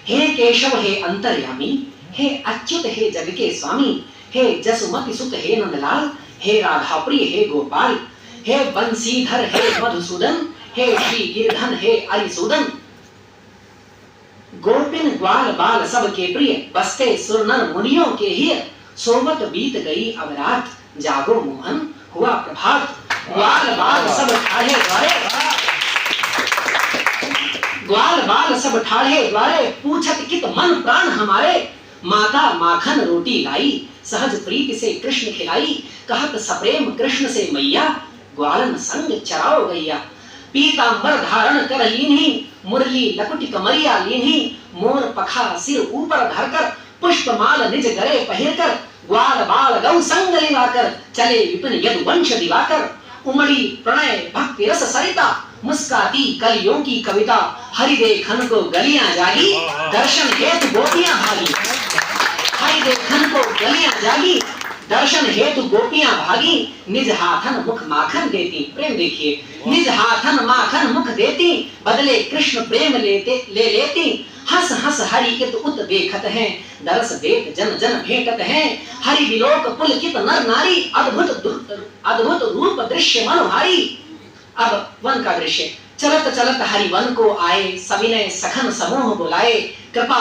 हे केशव हे अंतर्यामी, हे अच्युत हे जग के स्वामी, हे जसुमति सुत हे नंदलाल, हे राधा प्रिय हे गोपाल, हे बंसीधर हे मधुसूदन, हे श्री गिरधन हे अरिसूदन। गोपिन ग्वाल बाल सब के प्रिय, बसते सुरनर मुनियों के ही, सोवत बीत गई अब रात, जागो मोहन हुआ प्रभात। ग्वाल बाल सब ठाढ़े द्वारे, ग्वाल बाल सब ठाढ़े द्वारे, पूछत कित मन प्राण हमारे। माता माखन रोटी लाई, सहज प्रीति से कृष्ण खिलाई, कहत सप्रेम कृष्ण से मैया, ग्वालन संग चराओ गैया। पीतांबर धारण कर लीन्ही, मुरली लकुट कमरिया लीन्ही, मोर पखा सिर ऊपर धरकर, पुष्पमाल निज गले पहिरकर, ग्वाल बाल गौ संग लिवाकर, चले विपिन यदुवंश दिवाकर। उमड़ी प्रणय भक्ति रस सरिता, मुस्काती कलियों की कविता, हरि देखन को गलियां जागी, दर्शन हेतु गोपियां भागी। हरि देखन को गलियां जागी, दर्शन हेतु गोपियां भागी, निज हाथन मुख माखन देती। प्रेम देखिए, निज हाथन माखन मुख देती, बदले कृष्ण प्रेम लेती। हंस हंस हरि कित उत देखत हैं, दरस देत जन जन भेंटत हैं। हरि विलोक पुलकित नर नारी, अद्भुत रूप दृश्य मनोहारी। अब वन का दृश्य, चलत चलत हरि वन को आए, सविनय सखन समूह बुलाए। कृपा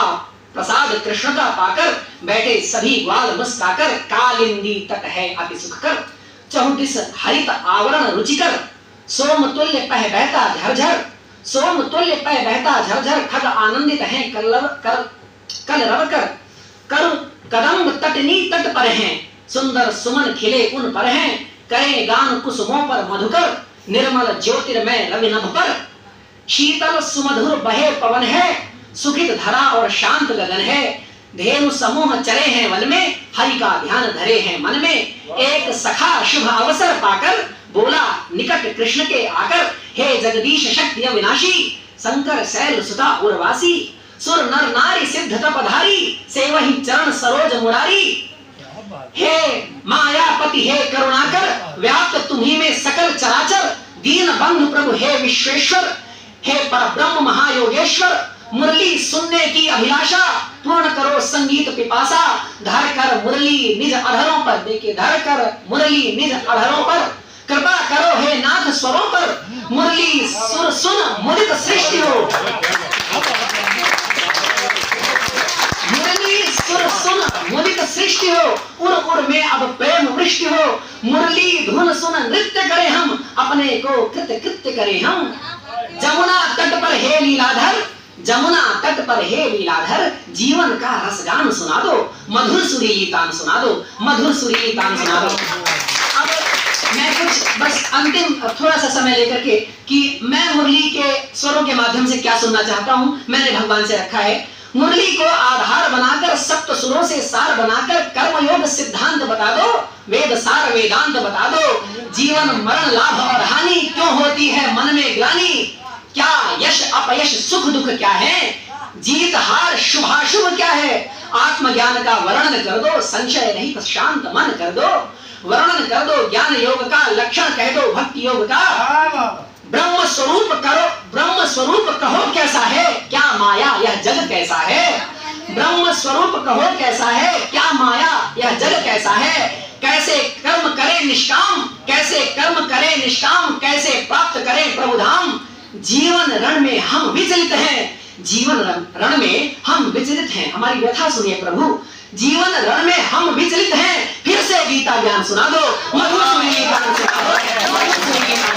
प्रसाद कृष्ण का पाकर, बैठे सभी ग्वाल मुस्काकर, कालिंदी तट है अति सुखकर। चहुदिस हरित आवरण रुचिकर, सोम तुल्य पह बहता झरझर, सोम तुल्य पह बहता झरझर। खग आनंदित हैं कलरव कर कदम्ब तटनी तट पर हैं, सुंदर सुमन खिले उन पर हैं। करें गान कुसुमों पर मधुकर, निर्मल ज्योतिर्मय रवि नभ पर। शीतल सुमधुर बहे पवन है, सुखित धरा और शांत गगन है। धेनु समूह चले हैं वन में, हरि का ध्यान धरे हैं मन में। एक सखा शुभ अवसर पाकर, बोला निकट कृष्ण के आकर, हे जगदीश शक्ति अविनाशी, शंकर शैल सुता उर्वासी। सुर नर नारी सिद्ध तपधारी, सेवहि चरण सरोज मुरारी। हे मायापति हे करुणाकर, व्याप्त तुम्ही में सकल चराचर। दीन बंधु प्रभु हे विश्वेश्वर, हे परब्रह्म महायोगेश्वर। मुरली सुनने की अभिलाषा, पूर्ण करो संगीत पिपासा। धर कर मुरली निज अधरों पर, देखिए धर कर मुरली निज अधरों पर। कृपा करो हे नाथ स्वरों पर, मुरली सुर सुन मुदित सृष्टि हो। मुरली सुर सुन मुदित सृष्टि हो, उर उर में अब प्रेम वृष्टि हो। मुरली धुन सुन नृत्य करें हम, अपने को कृत्य कृत्य करें हम। जमुना तट पर हे लीलाधर, जमुना तट पर हे लीलाधर, जीवन का रसगान सुना दो, मधुर सुरीली तान सुना दो, मधुर सुरीली तान सुना दो। अब मैं कुछ बस अंतिम थोड़ा सा समय लेकर के कि मैं मुरली के स्वरों के माध्यम से क्या सुनना चाहता हूं, मैंने भगवान से रखा है। मुरली को आधार बनाकर, सप्त सुरों से सार बनाकर, कर्मयोग सिद्धांत बता दो, वेद सार वेदांत बता दो। जीवन मरण लाभ और हानि क्यों होती है मन में ग्लानि, क्या यश अपयश सुख दुख क्या है, जीत हार शुभाशुभ क्या है। आत्मज्ञान का वर्णन कर दो, संशय रहित शांत मन कर दो। वर्णन कर दो ज्ञान योग का, लक्षण कह दो भक्ति योग का। ब्रह्म स्वरूप करो, ब्रह्म स्वरूप कहो कैसा है, क्या माया यह जग कैसा है। ब्रह्म स्वरूप कहो कैसा है, क्या माया यह जग कैसा है। कैसे कर्म करें निष्काम, कैसे कर्म करें निष्काम, कैसे प्राप्त करें प्रभु धाम। जीवन रण में हम विचलित हैं, जीवन रण में हम विचलित हैं। हमारी व्यथा सुनिए प्रभु, जीवन रण में हम विचलित हैं। फिर से गीता ज्ञान सुना दो, मधुर सुरीली गान सुना दो, मधुर सुरीली गान